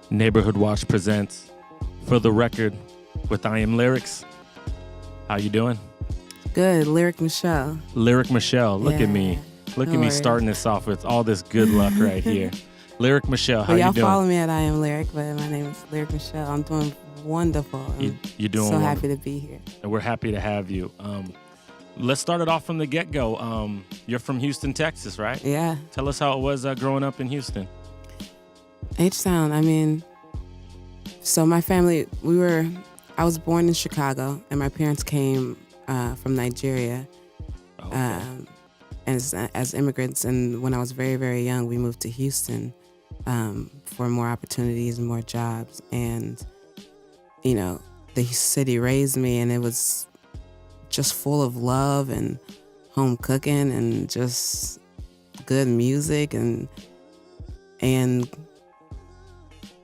Neighborhood Watch presents For the Record with I Am Lyrics. How you doing? Good, Lyric Michelle. Lyric Michelle, look Yeah. at me. Look No at me worries. starting this off with all this good luck right here. Lyric Michelle, how But you y'all doing? follow me at I Am Lyric, but my name is Lyric Michelle. I'm doing wonderful. You're doing so wonderful. happy to be here. And we're happy to have you. Let's start it off from the get-go. You're from Houston, Texas, right? Yeah. Tell us how it was growing up in Houston. H-Town, so my family, I was born in Chicago, and my parents came from Nigeria as immigrants. And when I was very, very young, we moved to Houston for more opportunities and more jobs. And, the city raised me, and it was just full of love and home cooking and just good music. And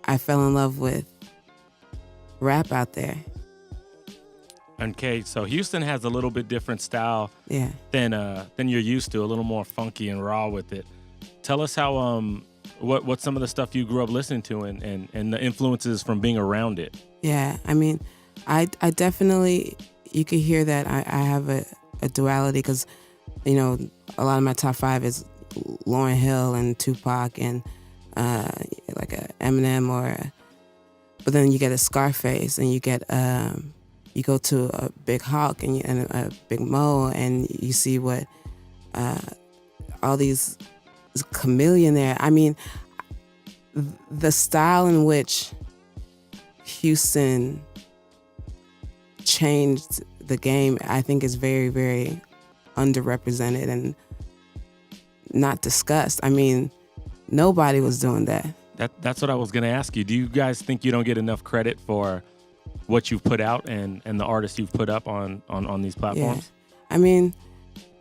I fell in love with rap out there. Okay, so Houston has a little bit different style than you're used to, a little more funky and raw with it. Tell us how what's some of the stuff you grew up listening to and the influences from being around it. Yeah, I definitely, you could hear that I have a duality because, a lot of my top five is Lauryn Hill and Tupac and like a Eminem but then you get a Scarface and you get you go to a Big Hawk and a Big Mo and you see what all these chameleon there. The style in which Houston changed the game, I think, is very, very underrepresented and not discussed. Nobody was doing that. That's what I was going to ask you. Do you guys think you don't get enough credit for what you've put out and the artists you've put up on these platforms? Yeah.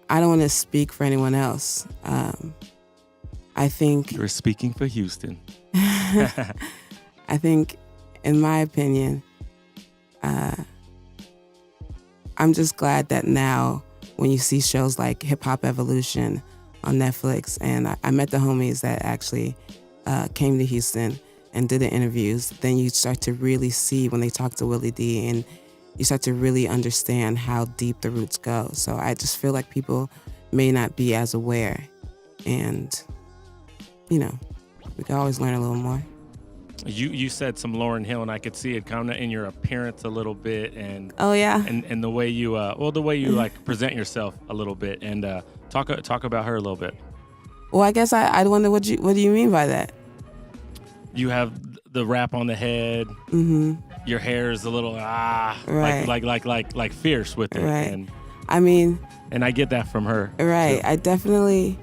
I don't want to speak for anyone else. I think... You're speaking for Houston. I think, in my opinion, I'm just glad that now when you see shows like Hip Hop Evolution on Netflix, and I met the homies that actually came to Houston and did the interviews, then you start to really see when they talk to Willie D, and you start to really understand how deep the roots go. So I just feel like people may not be as aware, and we can always learn a little more. You said some Lauryn Hill, and I could see it kind of in your appearance a little bit, and oh yeah, and the way you like present yourself a little bit, and talk about her a little bit. Well, I guess I wonder what do you mean by that? You have the wrap on the head. Mm-hmm. Your hair is a little right. like fierce with it. Right. And I get that from her. Right. Too. I definitely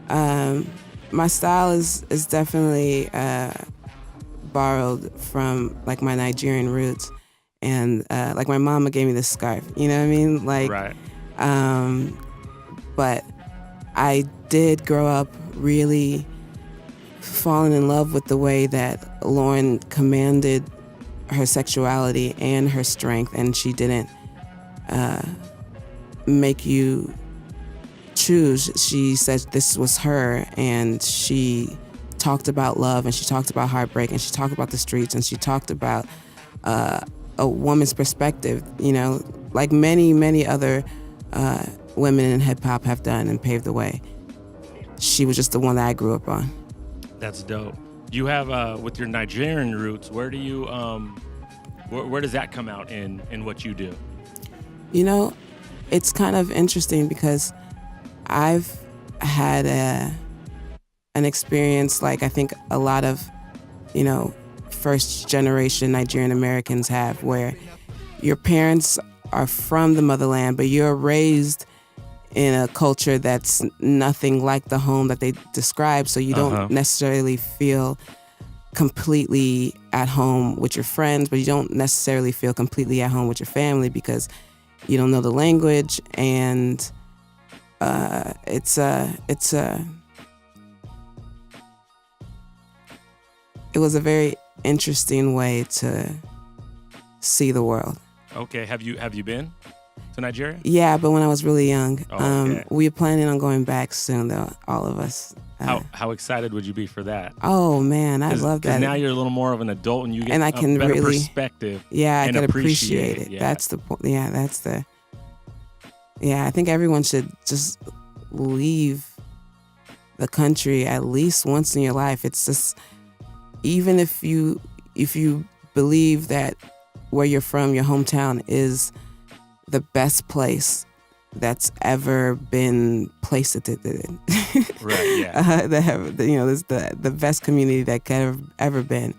my style is definitely borrowed from like my Nigerian roots, and like my mama gave me this scarf. You know what I mean? Like, right. But I did grow up really falling in love with the way that Lauren commanded her sexuality and her strength, and she didn't make you choose. She said this was her, and she talked about love, and she talked about heartbreak, and she talked about the streets, and she talked about a woman's perspective, like many, many other women in hip-hop have done and paved the way. She was just the one that I grew up on. That's dope. You have, with your Nigerian roots, where do you, where does that come out in what you do? It's kind of interesting because I've had an experience like I think a lot of, first generation Nigerian Americans have, where your parents are from the motherland, but you're raised in a culture that's nothing like the home that they describe, so you don't necessarily feel completely at home with your friends, but you don't necessarily feel completely at home with your family because you don't know the language, and it was a very interesting way to see the world. Okay, have you been to Nigeria? Yeah, but when I was really young. Oh, okay. We were planning on going back soon, though, all of us. How excited would you be for that? Oh man, I love that. Now you're a little more of an adult, and you get and I can better really, perspective. Yeah, I and can appreciate it. Yeah. That's the point. Yeah, I think everyone should just leave the country at least once in your life. It's just, even if you believe that where you're from, your hometown, is the best place that's ever been placed at right, yeah. There's the best community that could have ever been.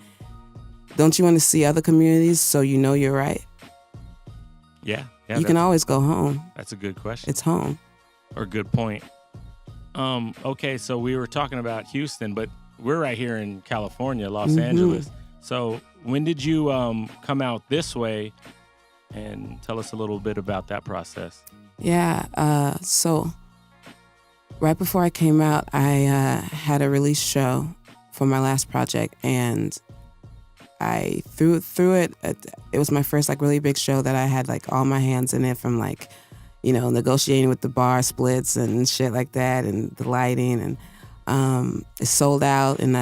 Don't you want to see other communities so you know you're right? Yeah. You can always go home. That's a good question. It's home. Or good point. Okay, so we were talking about Houston, but we're right here in California, Los Angeles. So when did you come out this way? And tell us a little bit about that process. Yeah, so right before I came out, I had a release show for my last project, and I threw it. It was my first really big show that I had all my hands in it, from negotiating with the bar splits and shit like that, and the lighting, and it sold out, and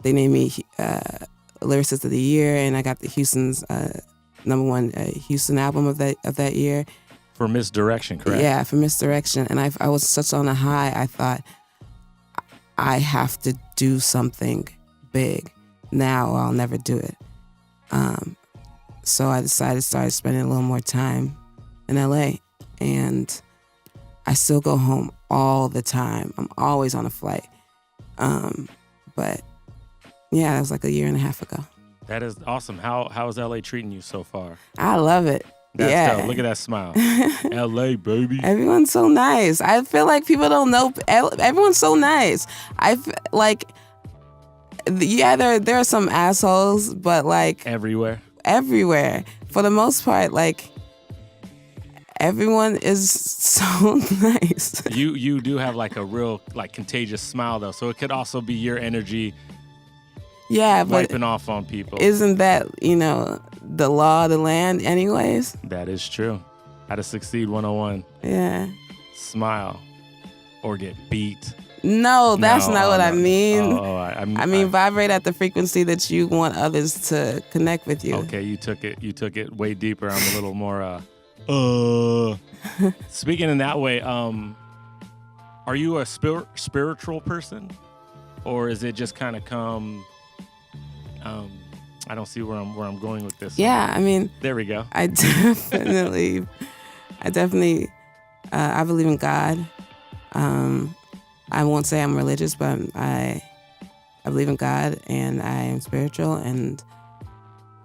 they named me Lyricist of the Year, and I got the Houston's #1 Houston album of that year. For Misdirection, correct? Yeah, for Misdirection. And I was such on a high, I thought, I have to do something big now or I'll never do it. So I started spending a little more time in LA. And I still go home all the time. I'm always on a flight. But yeah, that was a year and a half ago. That is awesome. How is LA treating you so far? I love it. That's dope. Look at that smile. LA, baby. Everyone's so nice. I feel like people don't know. Everyone's so nice. There are some assholes, but everywhere. For the most part, everyone is so nice. You do have a real contagious smile though, so it could also be your energy. Yeah, wiping off on people. Isn't that, the law of the land anyways? That is true. How to Succeed 101. Yeah. Smile or get beat. No, that's not what I mean. I mean vibrate at the frequency that you want others to connect with you. Okay, you took it way deeper. I'm a little more Speaking in that way, are you a spiritual person? Or is it just kind of come I don't see where I'm going with this. Yeah, I mean, there we go. I definitely I believe in God. I won't say I'm religious, but I believe in God, and I am spiritual, and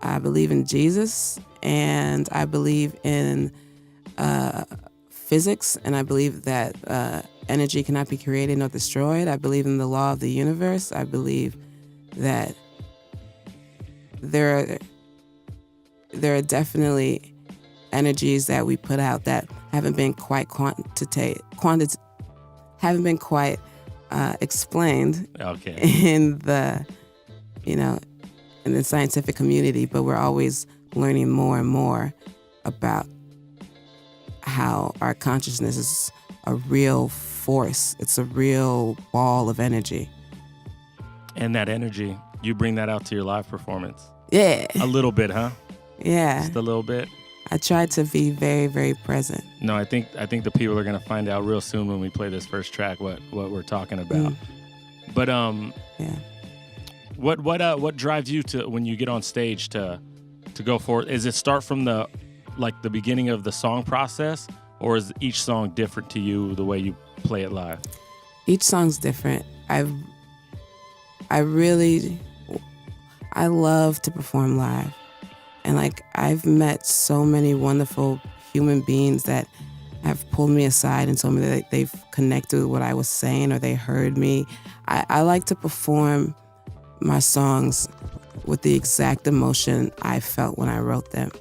I believe in Jesus, and I believe in physics, and I believe that energy cannot be created nor destroyed. I believe in the law of the universe. I believe that there are definitely energies that we put out that haven't been quite explained. Okay. In the in the scientific community, but we're always learning more and more about how our consciousness is a real force. It's a real ball of energy. And that energy, you bring that out to your live performance. Yeah. A little bit, huh? Yeah. Just a little bit. I try to be very, very present. No, I think the people are gonna find out real soon when we play this first track what we're talking about. But yeah. What drives you to when you get on stage to go forward? Is it start from the beginning of the song process, or is each song different to you the way you play it live? Each song's different. I love to perform live. And I've met so many wonderful human beings that have pulled me aside and told me that they've connected with what I was saying, or they heard me. I like to perform my songs with the exact emotion I felt when I wrote them,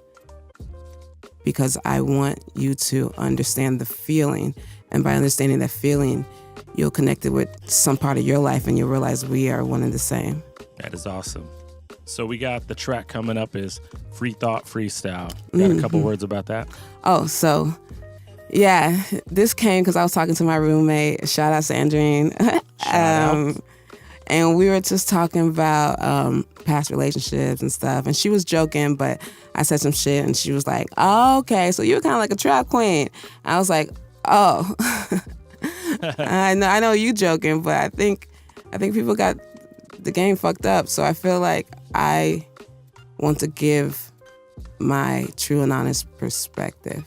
because I want you to understand the feeling. And by understanding that feeling, you'll connect it with some part of your life, and you'll realize we are one and the same. That is awesome. So we got the track coming up is Free Thought Freestyle. Got a couple words about that? Oh, so Yeah, this came because I was talking to my roommate. Shout out Sandrine. And we were just talking about past relationships and stuff. And she was joking, but I said some shit and she was like, oh, okay, so you were kind of like a trap queen. I was like, oh. I know you joking, but I think people got the game fucked up. So I feel like I want to give my true and honest perspective.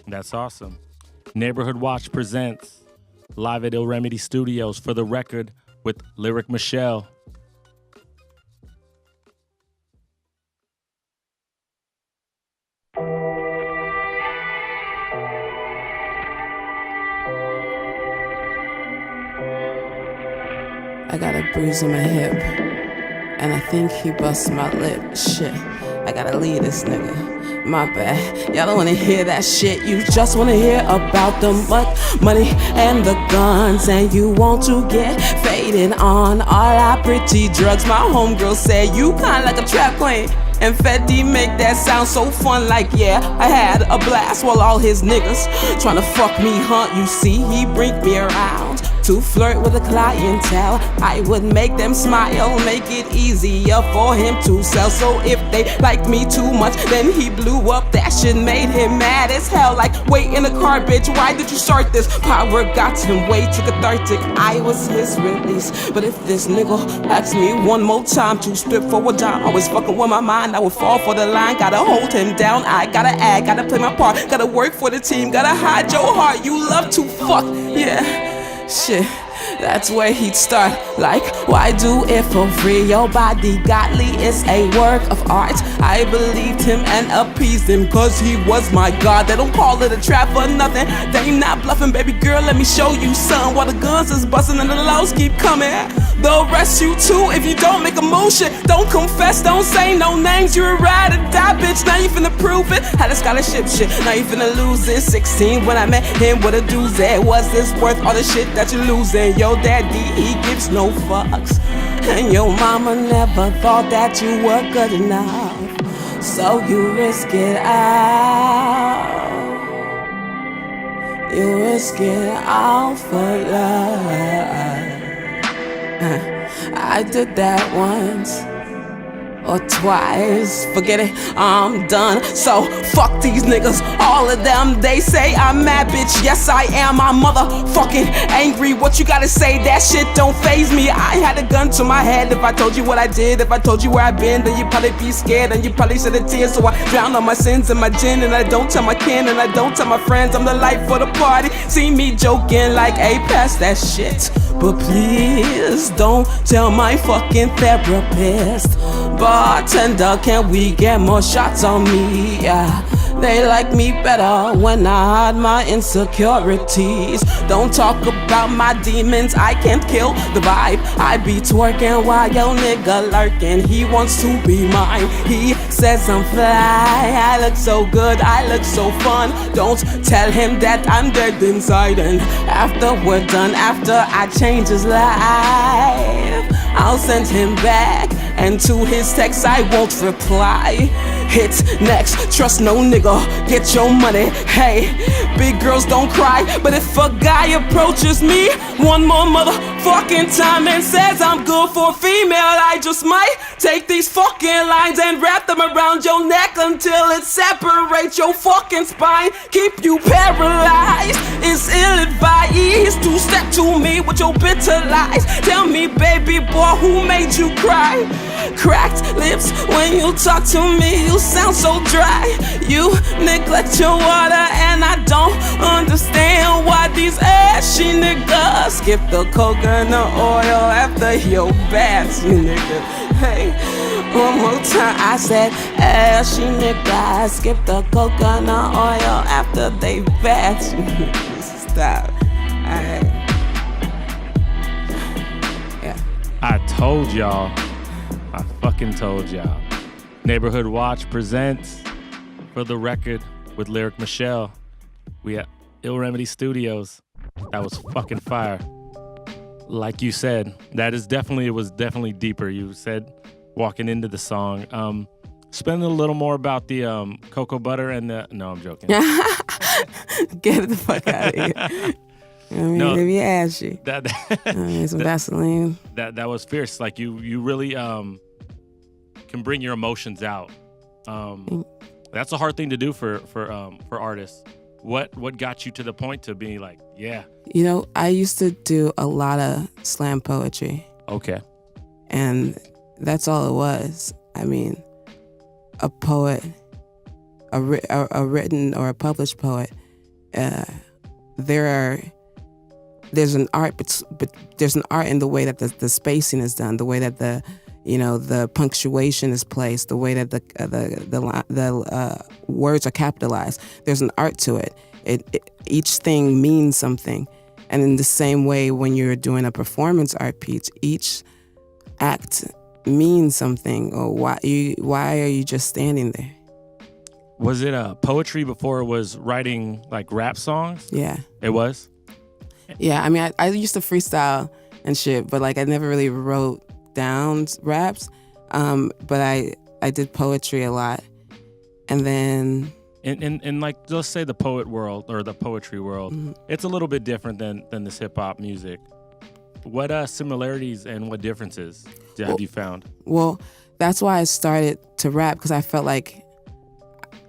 That's awesome. Neighborhood Watch presents live at Ill Remedy Studios, For the Record, with Lyric Michelle. I got a bruise on my hip, and I think he busted my lip. Shit, I gotta leave this nigga. My bad, y'all don't wanna hear that shit. You just wanna hear about the money and the guns, and you want to get faded on all our pretty drugs. My homegirl said you kinda like a trap queen, and Fetty make that sound so fun. Like, yeah, I had a blast while all his niggas tryna fuck me, huh? You see, he bring me around to flirt with a clientele. I would make them smile, make it easier for him to sell. So if they like me too much, then he blew up. That shit made him mad as hell. Like, wait in the car, bitch, why did you start this? Power got him way too cathartic. I was his release. But if this nigga asks me one more time to strip for a dime, always fucking with my mind, I would fall for the line. Gotta hold him down, I gotta act, gotta play my part, gotta work for the team, gotta hide your heart. You love to fuck, yeah. Shit, that's where he'd start. Like, why do it for free? Your body godly is a work of art. I believed him and appeased him, cause he was my god. They don't call it a trap for nothing. They not bluffing, baby girl, let me show you something. While the guns is busting and the lows keep coming, they'll arrest you too if you don't make a motion. Don't confess, don't say no names. You're a ride or die, bitch, now you finna prove it. Had a scholarship shit, now you finna lose it. 16 when I met him, what a doozy. Was this worth all the shit that you're losing? Your daddy, he gives no fucks, and your mama never thought that you were good enough. So you risk it out. You risk it all for love. I did that once or twice, forget it, I'm done. So fuck these niggas, all of them. They say I'm mad, bitch, yes I am. I'm motherfucking angry. What you gotta say, that shit don't faze me. I had a gun to my head. If I told you what I did, if I told you where I've been, then you'd probably be scared and you'd probably shed a tear. So I drown on my sins and my gin, and I don't tell my kin and I don't tell my friends. I'm the life of the party. See me joking like, hey, pass that shit, but please don't tell my fucking therapist. Bartender, can we get more shots on me? Yeah, they like me better when I hide my insecurities. Don't talk about my demons, I can't kill the vibe. I be twerking while your nigga lurking. He wants to be mine, he says I'm fly. I look so good, I look so fun. Don't tell him that I'm dead inside. And after we're done, after I change his life, I'll send him back, and to his text I won't reply. Hit next, trust no nigga, get your money. Hey, big girls don't cry, but if a guy approaches me one more motherfucking time and says I'm good for a female, I just might take these fucking lines and wrap them around your neck until it separates your fucking spine. Keep you paralyzed, it's ill-advised to step to me with your bitter lies. Tell me, baby boy, who made you cry? Cracked lips when you talk to me, you sound so dry. You neglect your water, and I don't understand why these ashy niggas skip the coconut oil after your bath, nigga. Hey, one more time, I said ashy niggas skip the coconut oil after they bath. Stop. Alright. Yeah. I told y'all. I fucking told y'all. Neighborhood Watch presents For the Record with Lyric Michelle. We at Ill Remedy Studios. That was fucking fire. Like you said, it was definitely deeper. You said walking into the song. spend a little more about the cocoa butter and the. No, I'm joking. Get the fuck out of here. I mean, no, maybe ashy. Some Vaseline. That was fierce. Like you really can bring your emotions out. That's a hard thing to do for artists. What got you to the point to be like, yeah? You know, I used to do a lot of slam poetry. Okay. And that's all it was. I mean, a poet, a written or a published poet, there's an art, but there's an art in the way that the spacing is done, the way that the punctuation is placed, the way that the words are capitalized. There's an art to it. Each thing means something, and in the same way, when you're doing a performance art piece, each act means something. Or why are you just standing there? Was it poetry before it was writing like rap songs? Yeah, it was. Yeah, I mean, I used to freestyle and shit, but like I never really wrote down raps. But I did poetry a lot, and then in like, let's say the poet world or the poetry world, mm-hmm. It's a little bit different than this hip hop music. What similarities and what differences have you found? Well, that's why I started to rap, because I felt like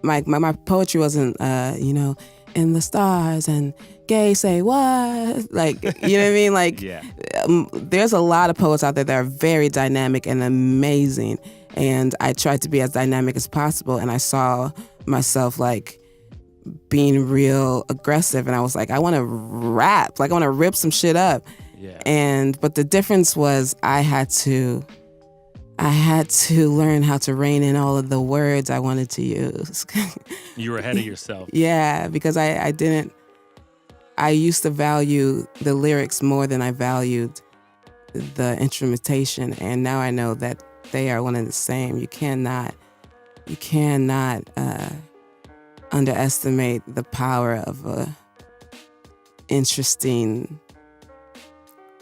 my poetry wasn't in the stars and gay say what, like, you know what I mean? Like, yeah. There's a lot of poets out there that are very dynamic and amazing, and I tried to be as dynamic as possible, and I saw myself like being real aggressive, and I was like, I want to rap, like I want to rip some shit up. Yeah. But the difference was I had to learn how to rein in all of the words I wanted to use. You were ahead of yourself. Yeah, because I used to value the lyrics more than I valued the instrumentation, and now I know that they are one and the same. You cannot underestimate the power of a interesting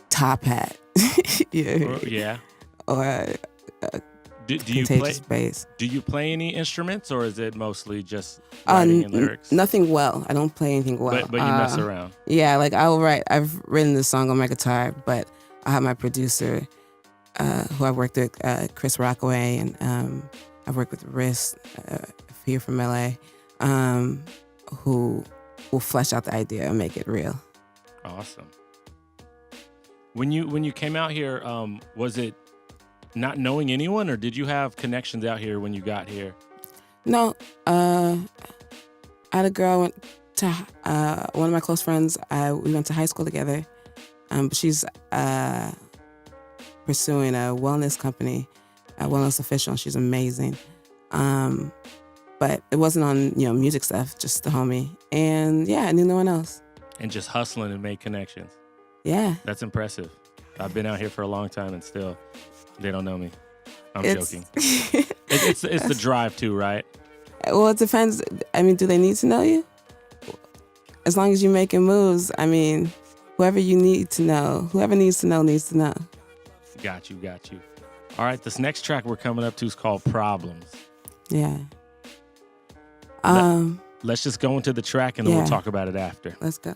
top hat. Yeah. Or a contagious bass. Do you play any instruments, or is it mostly just writing and lyrics? Nothing well. I don't play anything well. But you mess around. Yeah, like I'll write. I've written this song on my guitar, but I have my producer, who I've worked with, Chris Rockaway, and I've worked with Riss, here from LA, who will flesh out the idea and make it real. Awesome. When you came out here, was it not knowing anyone, or did you have connections out here when you got here? No, I had a girl I went to, one of my close friends, we went to high school together. She's pursuing a wellness company, a wellness official, and she's amazing. But it wasn't on, music stuff, just the homie. And yeah, I knew no one else. And just hustling and make connections. Yeah. That's impressive. I've been out here for a long time and still they don't know me. I'm joking. It's the drive too, right? Well, it depends. I mean, do they need to know you? As long as you're making moves, I mean, whoever needs to know needs to know. Got you. All right, this next track we're coming up to is called Problems. Yeah. Let's just go into the track and then we'll talk about it after. Let's go.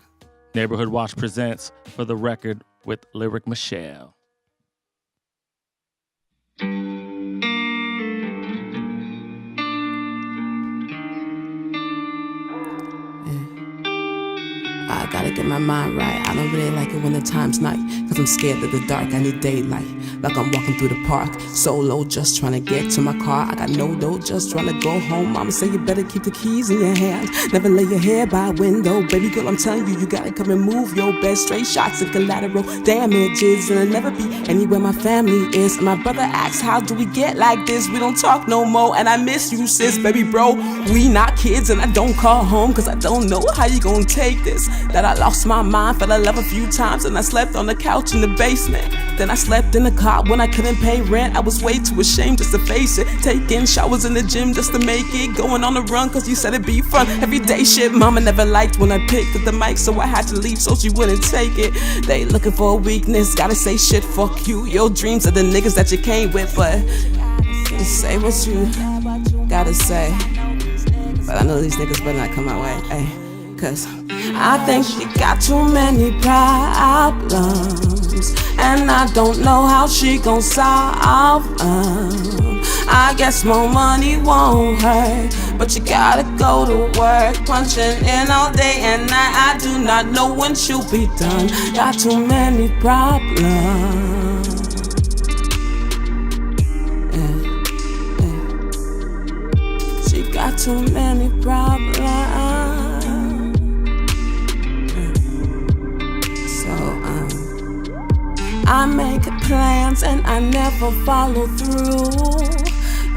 Neighborhood Watch presents For the Record with Lyric Michelle. I gotta get my mind right. I don't really like it when the time's night, cause I'm scared of the dark. I need daylight, like I'm walking through the park, solo, just trying to get to my car. I got no dough, just trying to go home. Mama say you better keep the keys in your hand, never lay your hair by a window. Baby girl, I'm telling you, you gotta come and move your bed. Straight shots and collateral damages, and I'll never be anywhere my family is. My brother asks, how do we get like this? We don't talk no more, and I miss you, sis. Baby bro, we not kids, and I don't call home, cause I don't know how you gonna take this. That I lost my mind, fell in love a few times, and I slept on the couch in the basement. Then I slept in the car when I couldn't pay rent. I was way too ashamed just to face it. Taking showers in the gym just to make it. Going on the run cause you said it'd be fun. Everyday shit, mama never liked when I picked up the mic, so I had to leave so she wouldn't take it. They looking for a weakness, gotta say shit, fuck you. Your dreams are the niggas that you came with, but say what you gotta say. But I know these niggas better not come my way, ay. Cause I think she got too many problems, and I don't know how she gon' solve them. I guess more money won't hurt, but you gotta go to work, punching in all day and night. I do not know when she'll be done. Got too many problems. She got too many problems. I make plans and I never follow through,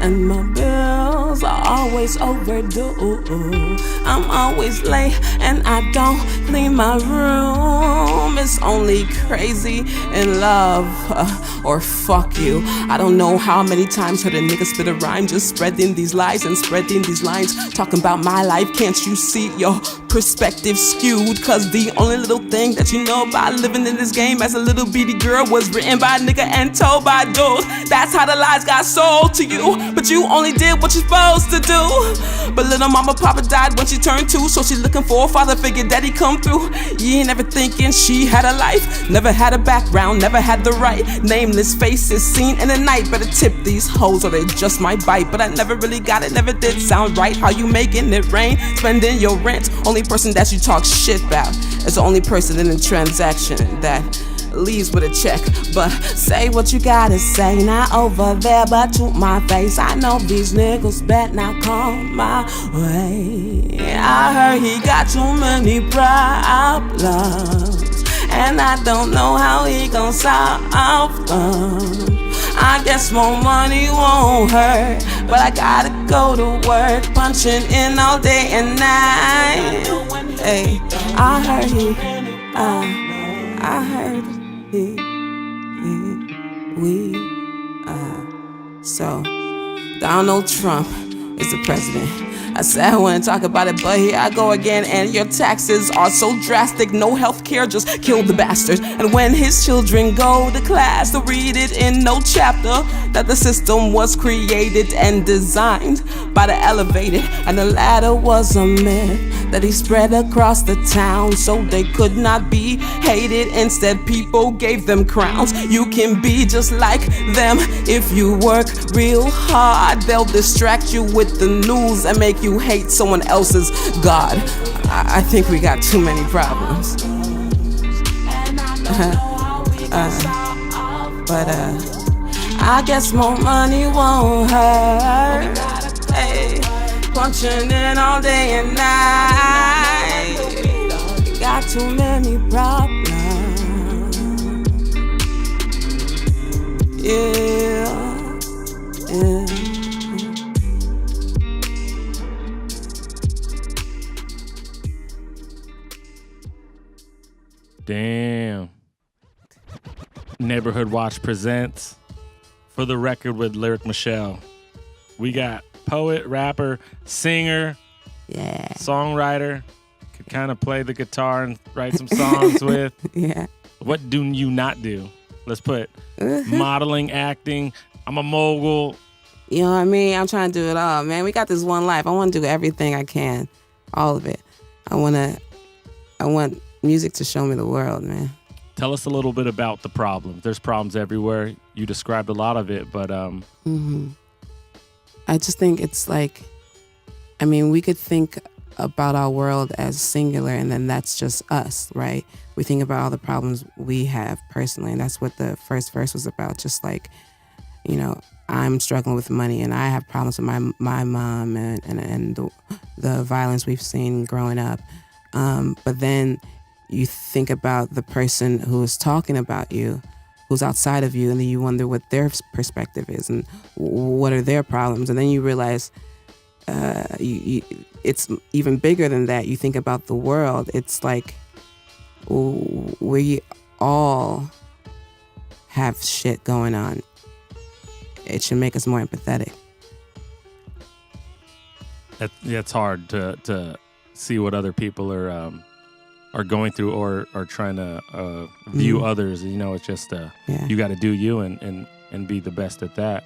and my bills are always overdue. I'm always late and I don't clean my room. It's only crazy in love or fuck you. I don't know how many times heard a nigga spit a rhyme, just spreading these lies and spreading these lines, talking about my life. Can't you see your perspective skewed? Cause the only little thing that you know about living in this game as a little bitty girl was written by a nigga and told by dudes. That's how the lies got sold to you, but you only did what you're supposed to do. But little mama papa died when she turned 2, so she looking for a father figure, daddy come through. You ain't never thinking she had a life, never had a background, never had the right. Nameless faces seen in the night, better tip these hoes or they just might bite. But I never really got it, never did sound right. How you making it rain, spending your rent? Only person that you talk shit about is the only person in the transaction that leaves with a check. But say what you gotta say, not over there but to my face. I know these niggas bet not come my way. I heard he got too many problems, and I don't know how he gon' solve them. I guess more money won't hurt, but I gotta go to work, punching in all day and night. Hey, I heard so Donald Trump is the president. I said I wouldn't talk about it, but here I go again. And your taxes are so drastic, no health care, just kill the bastard. And when his children go to class, they'll read it in no chapter that the system was created and designed by the elevated, and the ladder was a myth that he spread across the town so they could not be hated. Instead, people gave them crowns. You can be just like them if you work real hard. They'll distract you with the news and make you hate someone else's God. I think we got too many problems. But I guess more money won't hurt. Hey, punching in all day and night. Got too many problems. Yeah. Damn. Neighborhood Watch presents For the Record with Lyric Michelle. We got poet, rapper, singer, songwriter, could kind of play the guitar and write some songs with. Yeah. What do you not do? Let's put modeling, acting. I'm a mogul. You know what I mean? I'm trying to do it all, man. We got this one life. I want to do everything I can, all of it. I want music to show me the world, man. Tell us a little bit about the problems. There's problems everywhere. You described a lot of it, but I just think it's like, I mean, we could think about our world as singular, and then that's just us, right? We think about all the problems we have personally, and that's what the first verse was about. Just like, you know, I'm struggling with money, and I have problems with my mom and the violence we've seen growing up. But then you think about the person who is talking about you, who's outside of you, and then you wonder what their perspective is and what are their problems. And then you realize it's even bigger than that. You think about the world. It's like we all have shit going on. It should make us more empathetic. It's hard to see what other people are going through or are trying to view others. You know, it's just you got to do you and be the best at that.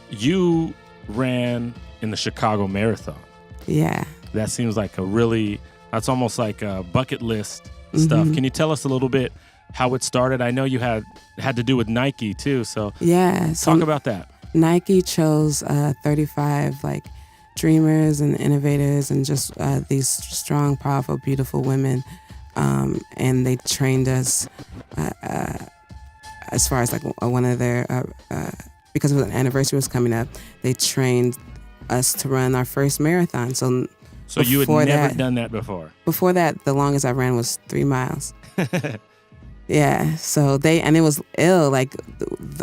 You ran in the Chicago Marathon. Yeah. That seems like that's almost like a bucket list stuff. Can you tell us a little bit how it started? I know you had to do with Nike too, so yeah. Talk about that. Nike chose 35 like dreamers and innovators and just these strong, powerful, beautiful women, and they trained us as far as like one of their because an anniversary was coming up. They trained us to run our first marathon. So you had never done that before? Before that, the longest I ran was 3 miles. Yeah, so and it was ill. Like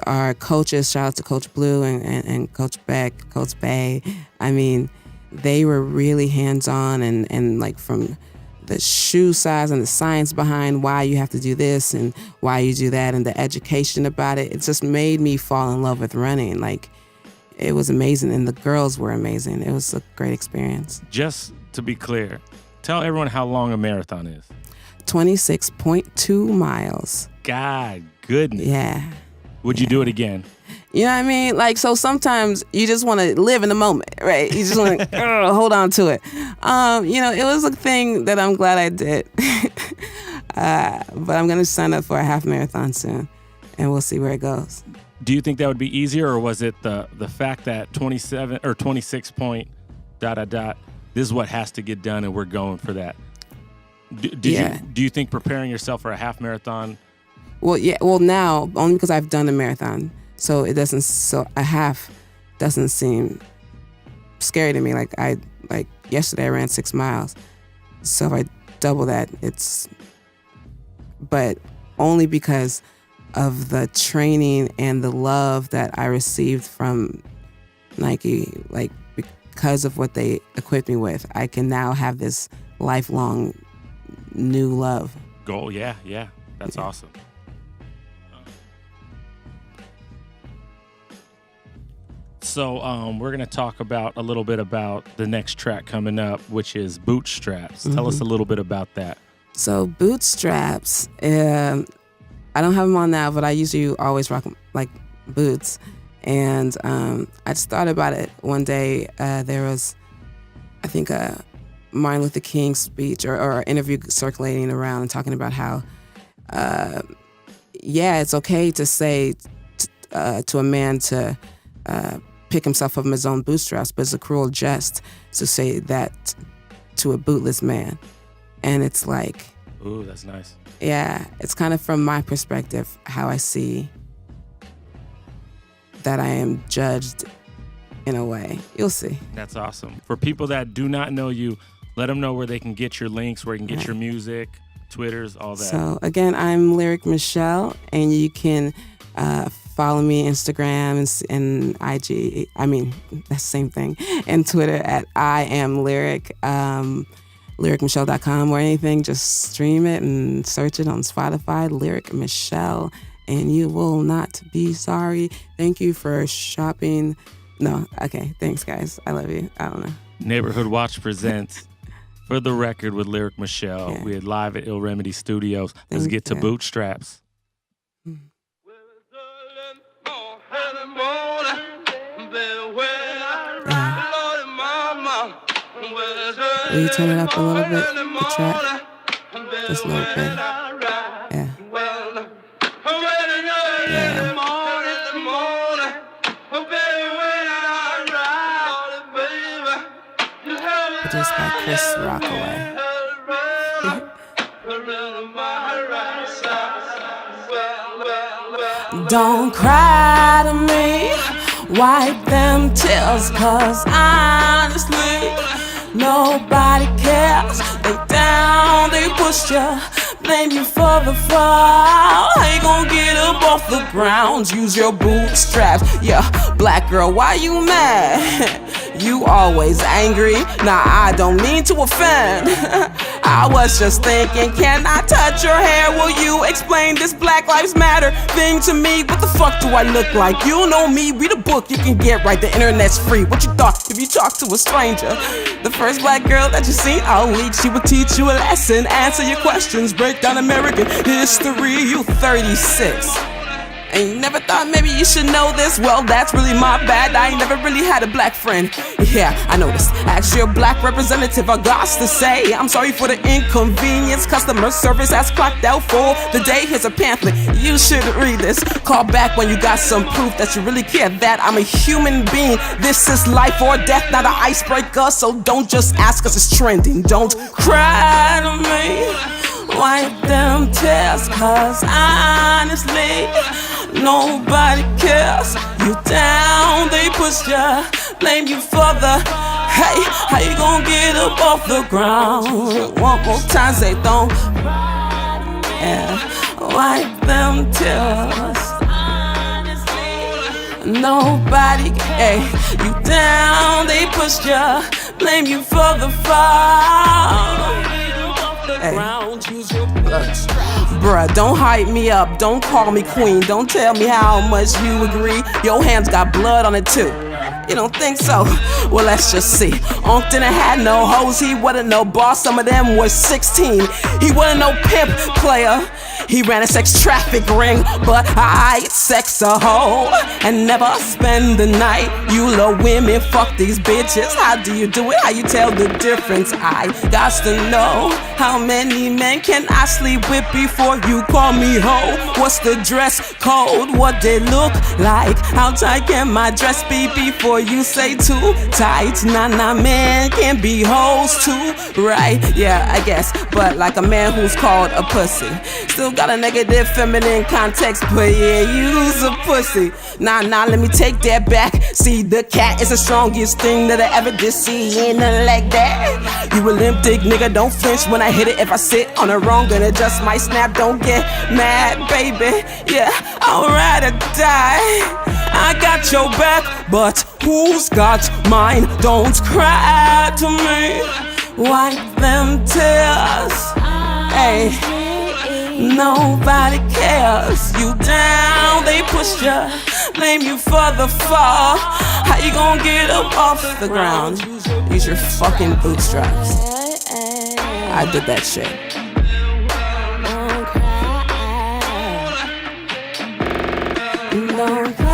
our coaches, shout out to Coach Blue and Coach Beck, Coach Bay. I mean, they were really hands-on and like from the shoe size and the science behind why you have to do this and why you do that and the education about it. It just made me fall in love with running. Like, it was amazing, and the girls were amazing. It was a great experience. Just to be clear, tell everyone how long a marathon is. 26.2 miles. God goodness. Yeah. Would you do it again? You know what I mean? Like, so sometimes you just want to live in the moment, right? You just want to hold on to it. It was a thing that I'm glad I did. But I'm going to sign up for a half marathon soon, and we'll see where it goes. Do you think that would be easier, or was it the fact that 27 or 26 point ... this is what has to get done and we're going for that? Do you think preparing yourself for a half marathon? Well, yeah. Well, now only because I've done a marathon, so a half doesn't seem scary to me. Like yesterday I ran 6 miles, so if I double that, but only because of the training and the love that I received from Nike, like because of what they equipped me with, I can now have this lifelong new love. Goal, yeah. That's awesome. So we're going to talk a little bit about the next track coming up, which is Bootstraps. Tell us a little bit about that. So Bootstraps, I don't have them on now, but I usually always rock like boots. And I just thought about it one day. There was, I think, a Martin Luther King speech or interview circulating around and talking about how, it's okay to say to a man to pick himself up from his own bootstraps, but it's a cruel jest to say that to a bootless man. And it's like... Ooh, that's nice. Yeah, it's kind of from my perspective how I see that I am judged in a way. You'll see. That's awesome. For people that do not know you, let them know where they can get your links, where you can get your music, Twitters, all that. So again, I'm Lyric Michelle, and you can follow me Instagram and IG. I mean, that's the same thing. And Twitter at I am Lyric. LyricMichelle.com or anything. Just stream it and search it on Spotify. Lyric Michelle, and you will not be sorry. Thank you for shopping. No, okay. Thanks, guys. I love you. I don't know. Neighborhood Watch presents For the Record with Lyric Michelle. Yeah. We're live at Ill Remedy Studios. Let's get to Bootstraps. Will you turn it up a little bit, the track? Just a little bit. Yeah. Yeah. Produced by Chris Rockaway. Don't cry to me, wipe them tears, 'cause honestly, nobody cares. They down, they push you, blame you for the fall. How you gonna get up off the ground? Use your bootstraps. Yeah, black girl, why you mad? You always angry. Nah, I don't mean to offend. I was just thinking, can I touch your hair? Will you explain this Black Lives Matter thing to me? What the fuck do I look like? You know me, read a book you can get right. The internet's free. What you thought if you talk to a stranger? The first black girl that you seen all week, she would teach you a lesson, answer your questions, break down American history. You 36. And you never thought maybe you should know this? Well, that's really my bad. I ain't never really had a black friend. Yeah, I noticed. Ask your black representative, I got to say, I'm sorry for the inconvenience. Customer service has clocked out for the day. Here's a pamphlet, you should read this. Call back when you got some proof that you really care, that I'm a human being. This is life or death, not an icebreaker. So don't just ask us, it's trending. Don't cry to me, wipe them tears, cause honestly nobody cares. You down, they push ya, blame you for the hey, how you gonna get up off the ground? One more time, say don't wipe them tears. Nobody, hey, you down, they push ya, blame you for the fall. Hey. Bruh, don't hype me up, don't call me queen, don't tell me how much you agree. Your hands got blood on it too. You don't think so? Well, let's just see. Unc didn't have no hoes, he wasn't no boss, some of them was 16. He wasn't no pimp player, he ran a sex traffic ring, but I sex a hoe and never spend the night. You love women, fuck these bitches. How do you do it? How you tell the difference? I got to know how many men can I sleep with before you call me hoe? What's the dress code? What they look like? How tight can my dress be before you say too tight? Nah, man can be hoes too, right? Yeah, I guess, but like a man who's called a pussy. Still got a negative feminine context, but yeah, you's a pussy. Nah, let me take that back. See, the cat is the strongest thing that I ever did see. Ain't nothing like that. You a limp dick nigga, don't flinch when I hit it. If I sit on the wrong, then it just might snap. Don't get mad, baby. Yeah, I'll ride or die. I got your back, but who's got mine? Don't cry to me, wipe them tears. Hey, nobody cares. You down, they push ya, blame you for the fall. How you gonna get up off the ground? Use your fucking bootstraps. I did that shit. Don't cry. Don't cry.